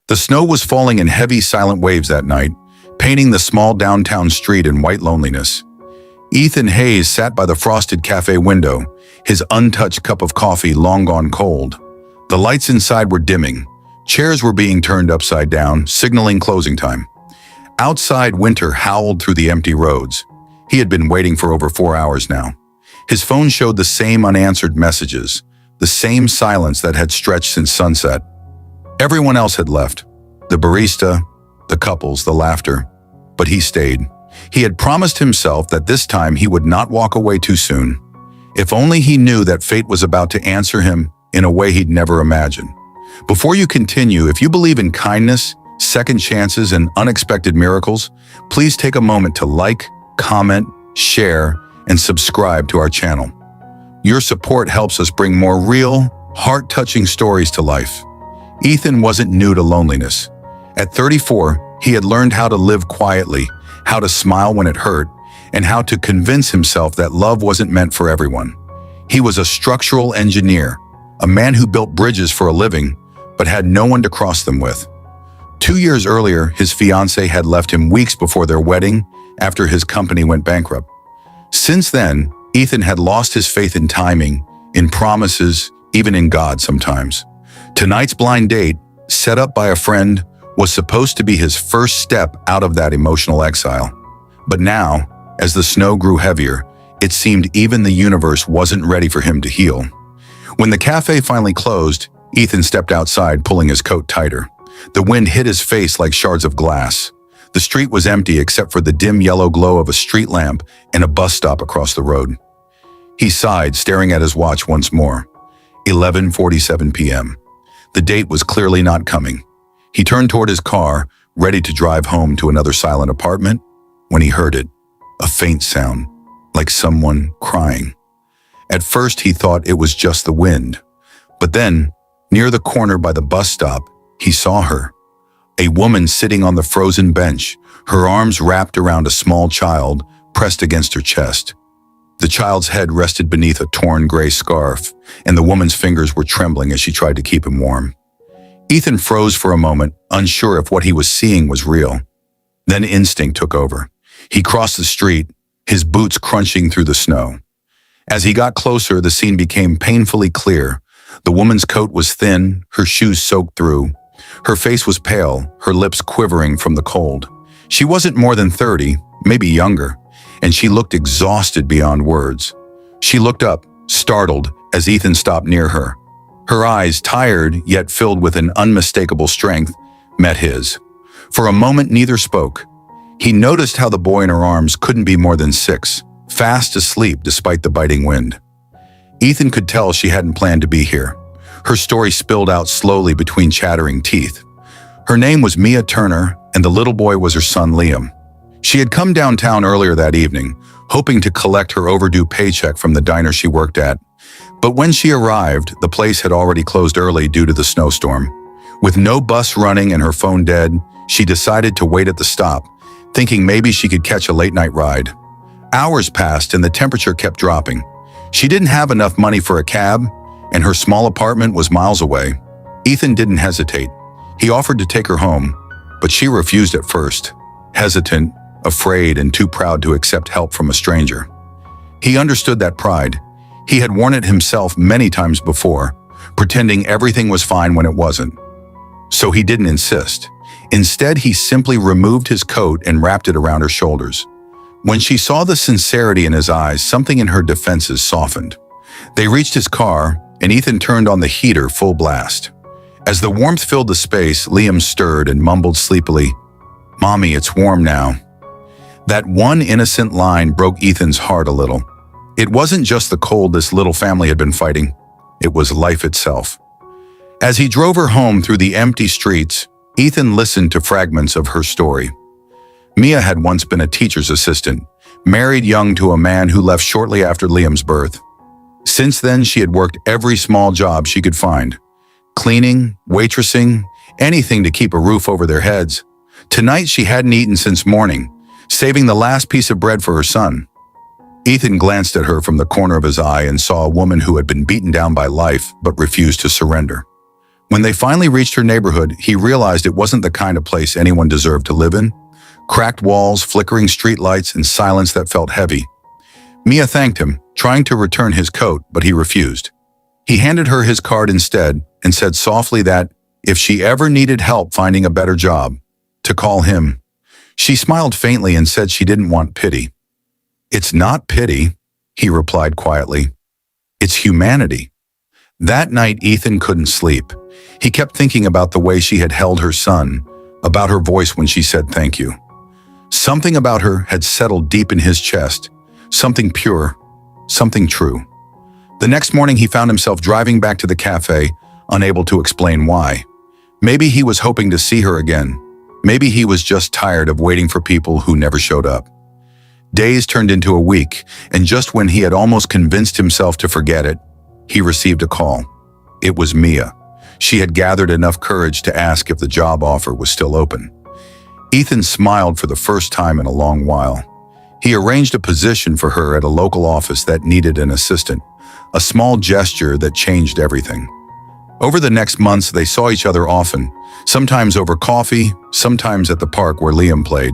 The snow was falling in heavy, silent waves that night, painting the small downtown street in white loneliness. Ethan Hayes sat by the frosted cafe window, his untouched cup of coffee long gone cold. The lights inside were dimming. Chairs were being turned upside down, signaling closing time. Outside, winter howled through the empty roads. He had been waiting for over 4 hours now. His phone showed the same unanswered messages, the same silence that had stretched since sunset. Everyone else had left. The barista, the couples, the laughter. But he stayed. He had promised himself that this time he would not walk away too soon. If only he knew that fate was about to answer him in a way he'd never imagined. Before you continue, if you believe in kindness, second chances, and unexpected miracles, please take a moment to like, comment, share, and subscribe to our channel. Your support helps us bring more real, heart-touching stories to life. Ethan wasn't new to loneliness. At 34, he had learned how to live quietly, how to smile when it hurt, and how to convince himself that love wasn't meant for everyone. He was a structural engineer, a man who built bridges for a living, but had no one to cross them with. 2 years earlier, his fiancée had left him weeks before their wedding, after his company went bankrupt. Since then, Ethan had lost his faith in timing, in promises, even in God sometimes. Tonight's blind date, set up by a friend, was supposed to be his first step out of that emotional exile. But now, as the snow grew heavier, it seemed even the universe wasn't ready for him to heal. When the cafe finally closed, Ethan stepped outside, pulling his coat tighter. The wind hit his face like shards of glass. The street was empty except for the dim yellow glow of a street lamp and a bus stop across the road. He sighed, staring at his watch once more. 11:47 p.m. The date was clearly not coming. He turned toward his car, ready to drive home to another silent apartment, when he heard it, a faint sound, like someone crying. At first, he thought it was just the wind. But then, near the corner by the bus stop, he saw her. A woman sitting on the frozen bench, her arms wrapped around a small child pressed against her chest. The child's head rested beneath a torn gray scarf, and the woman's fingers were trembling as she tried to keep him warm. Ethan froze for a moment, unsure if what he was seeing was real. Then instinct took over. He crossed the street, his boots crunching through the snow. As he got closer, the scene became painfully clear. The woman's coat was thin, her shoes soaked through. Her face was pale, her lips quivering from the cold. She wasn't more than 30, maybe younger, and she looked exhausted beyond words. She looked up, startled, as Ethan stopped near her. Her eyes, tired yet filled with an unmistakable strength, met his. For a moment, neither spoke. He noticed how the boy in her arms couldn't be more than 6, fast asleep despite the biting wind. Ethan could tell she hadn't planned to be here. Her story spilled out slowly between chattering teeth. Her name was Mia Turner, and the little boy was her son Liam. She had come downtown earlier that evening, hoping to collect her overdue paycheck from the diner she worked at. But when she arrived, the place had already closed early due to the snowstorm. With no bus running and her phone dead, she decided to wait at the stop, thinking maybe she could catch a late-night ride. Hours passed and the temperature kept dropping. She didn't have enough money for a cab, and her small apartment was miles away. Ethan didn't hesitate. He offered to take her home, but she refused at first, hesitant, afraid, and too proud to accept help from a stranger. He understood that pride. He had worn it himself many times before, pretending everything was fine when it wasn't. So he didn't insist. Instead, he simply removed his coat and wrapped it around her shoulders. When she saw the sincerity in his eyes, something in her defenses softened. They reached his car, and Ethan turned on the heater full blast. As the warmth filled the space, Liam stirred and mumbled sleepily, "Mommy, it's warm now." That one innocent line broke Ethan's heart a little. It wasn't just the cold this little family had been fighting. It was life itself. As he drove her home through the empty streets, Ethan listened to fragments of her story. Mia had once been a teacher's assistant, married young to a man who left shortly after Liam's birth. Since then, she had worked every small job she could find. Cleaning, waitressing, anything to keep a roof over their heads. Tonight, she hadn't eaten since morning, saving the last piece of bread for her son. Ethan glanced at her from the corner of his eye and saw a woman who had been beaten down by life but refused to surrender. When they finally reached her neighborhood, he realized it wasn't the kind of place anyone deserved to live in. Cracked walls, flickering streetlights, and silence that felt heavy. Mia thanked him, trying to return his coat, but he refused. He handed her his card instead and said softly that, if she ever needed help finding a better job, to call him. She smiled faintly and said she didn't want pity. "It's not pity," he replied quietly. "It's humanity." That night, Ethan couldn't sleep. He kept thinking about the way she had held her son, about her voice when she said thank you. Something about her had settled deep in his chest, something pure, something true. The next morning, he found himself driving back to the cafe, unable to explain why. Maybe he was hoping to see her again. Maybe he was just tired of waiting for people who never showed up. Days turned into a week, and just when he had almost convinced himself to forget it, he received a call. It was Mia. She had gathered enough courage to ask if the job offer was still open. Ethan smiled for the first time in a long while. He arranged a position for her at a local office that needed an assistant, a small gesture that changed everything. Over the next months, they saw each other often, sometimes over coffee, sometimes at the park where Liam played.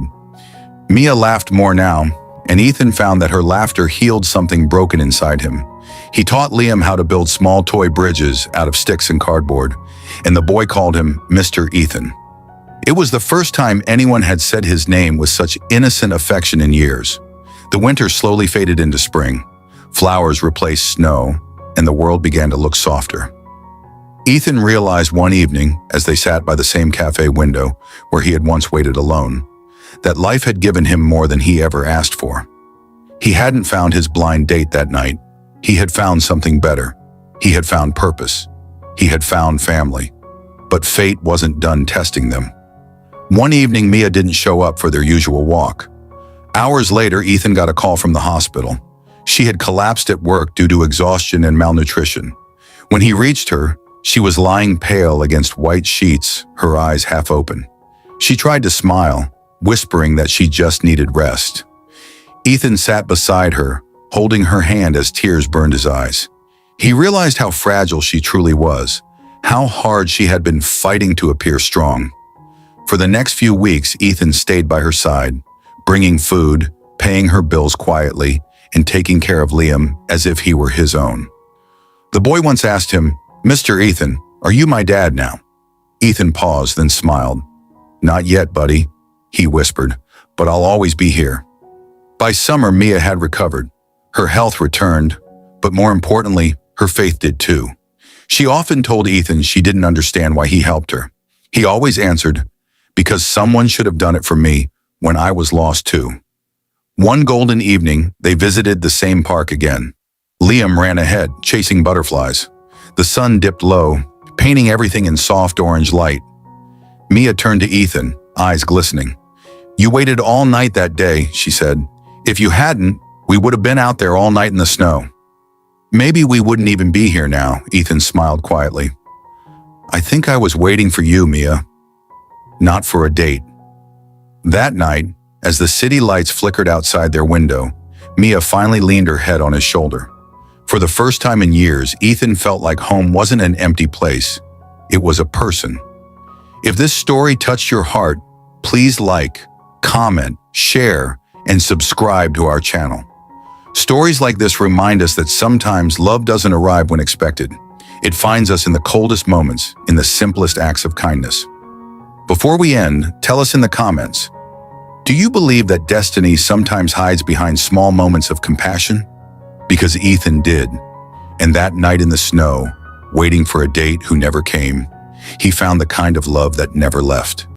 Mia laughed more now, and Ethan found that her laughter healed something broken inside him. He taught Liam how to build small toy bridges out of sticks and cardboard, and the boy called him Mr. Ethan. It was the first time anyone had said his name with such innocent affection in years. The winter slowly faded into spring. Flowers replaced snow, and the world began to look softer. Ethan realized one evening, as they sat by the same cafe window where he had once waited alone, that life had given him more than he ever asked for. He hadn't found his blind date that night. He had found something better. He had found purpose. He had found family. But fate wasn't done testing them. One evening, Mia didn't show up for their usual walk. Hours later, Ethan got a call from the hospital. She had collapsed at work due to exhaustion and malnutrition. When he reached her, she was lying pale against white sheets, her eyes half open. She tried to smile, whispering that she just needed rest. Ethan sat beside her, holding her hand as tears burned his eyes. He realized how fragile she truly was, how hard she had been fighting to appear strong. For the next few weeks, Ethan stayed by her side, bringing food, paying her bills quietly, and taking care of Liam as if he were his own. The boy once asked him, "Mr. Ethan, are you my dad now?" Ethan paused, then smiled. "Not yet, buddy," he whispered, "but I'll always be here." By summer, Mia had recovered. Her health returned, but more importantly, her faith did too. She often told Ethan she didn't understand why he helped her. He always answered, "Because someone should have done it for me when I was lost too." One golden evening, they visited the same park again. Liam ran ahead, chasing butterflies. The sun dipped low, painting everything in soft orange light. Mia turned to Ethan, eyes glistening. "You waited all night that day," she said. "If you hadn't, we would have been out there all night in the snow." "Maybe we wouldn't even be here now," Ethan smiled quietly. "I think I was waiting for you, Mia. Not for a date." That night, as the city lights flickered outside their window, Mia finally leaned her head on his shoulder. For the first time in years, Ethan felt like home wasn't an empty place. It was a person. If this story touched your heart, please like, comment, share, and subscribe to our channel. Stories like this remind us that sometimes love doesn't arrive when expected. It finds us in the coldest moments, in the simplest acts of kindness. Before we end, tell us in the comments, do you believe that destiny sometimes hides behind small moments of compassion? Because Ethan did. And that night in the snow, waiting for a date who never came, he found the kind of love that never left.